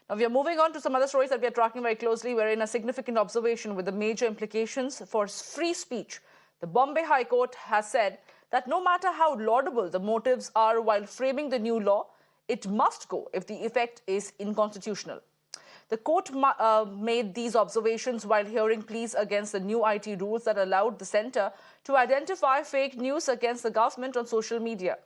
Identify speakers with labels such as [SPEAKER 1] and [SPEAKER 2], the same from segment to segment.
[SPEAKER 1] Now, we are moving on to some other stories that we are tracking very closely, wherein a significant observation with the major implications for free speech. The Bombay High Court has said that no matter how laudable the motives are while framing the new law, it must go if the effect is unconstitutional. The court made these observations while hearing pleas against the new IT rules that allowed the centre to identify fake news against the government on social media.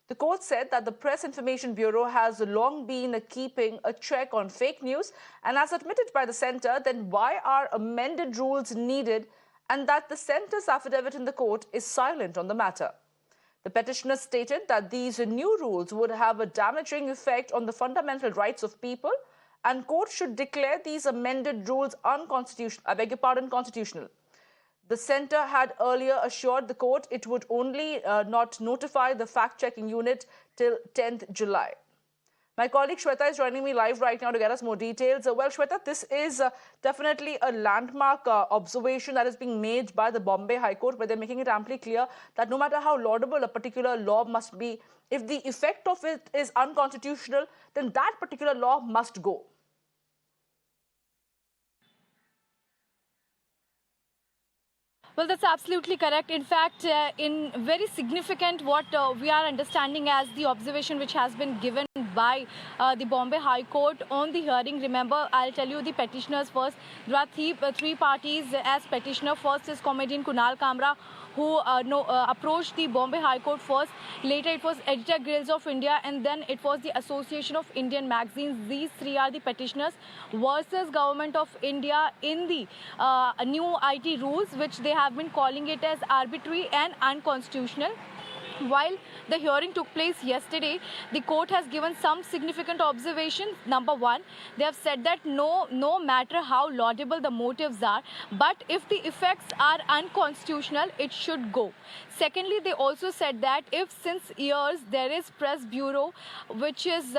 [SPEAKER 1] The court said that the Press Information Bureau has long been keeping a check on fake news, and as admitted by the centre, then why are amended rules needed, and that the centre's affidavit in the court is silent on the matter. The petitioners stated that these new rules would have a damaging effect on the fundamental rights of people, and court should declare these amended rules unconstitutional. Constitutional. The centre had earlier assured the court it would only not notify the fact-checking unit till 10th July. My colleague Shweta is joining me live right now to get us more details. Well, Shweta, this is definitely a landmark observation that is being made by the Bombay High Court, where they're making it amply clear that no matter how laudable a particular law must be, if the effect of it is unconstitutional, then that particular law must go.
[SPEAKER 2] Well, that's absolutely correct. In fact, in very significant what we are understanding as the observation which has been given by the Bombay High Court on the hearing. Remember, I'll tell you the petitioners first. There are three parties as petitioner. First is comedian Kunal Kamra, who approached the Bombay High Court first. Later, it was Editor Guilds of India, and then it was the Association of Indian Magazines. These three are the petitioners versus Government of India in the new IT rules, which they have been calling it as arbitrary and unconstitutional. While the hearing took place yesterday, the court has given some significant observations. Number one, they have said that no matter how laudable the motives are, but if the effects are unconstitutional, it should go. Secondly, they also said that if since years there is Press Bureau, which is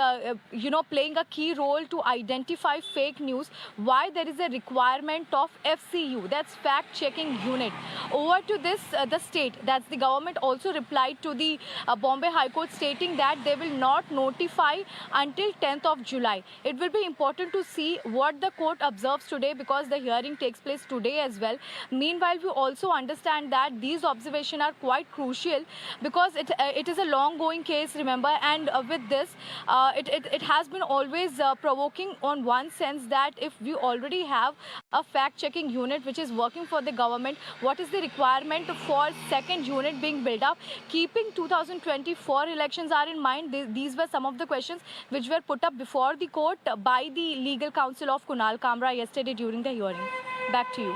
[SPEAKER 2] playing a key role to identify fake news, why there is a requirement of FCU, that's fact-checking unit. Over to this, the state, that's the government, also replied to the Bombay High Court stating that they will not notify until 10th of July. It will be important to see what the court observes today, because the hearing takes place today as well. Meanwhile, we also understand that these observations are quite crucial because it is a long-going case, remember, and with this, it has been always provoking on one sense that if we already have a fact-checking unit which is working for the government, what is the requirement for second unit being built up? Keeping 2024 elections are in mind, these were some of the questions which were put up before the court by the legal counsel of Kunal Kamra yesterday during the hearing. Back to you.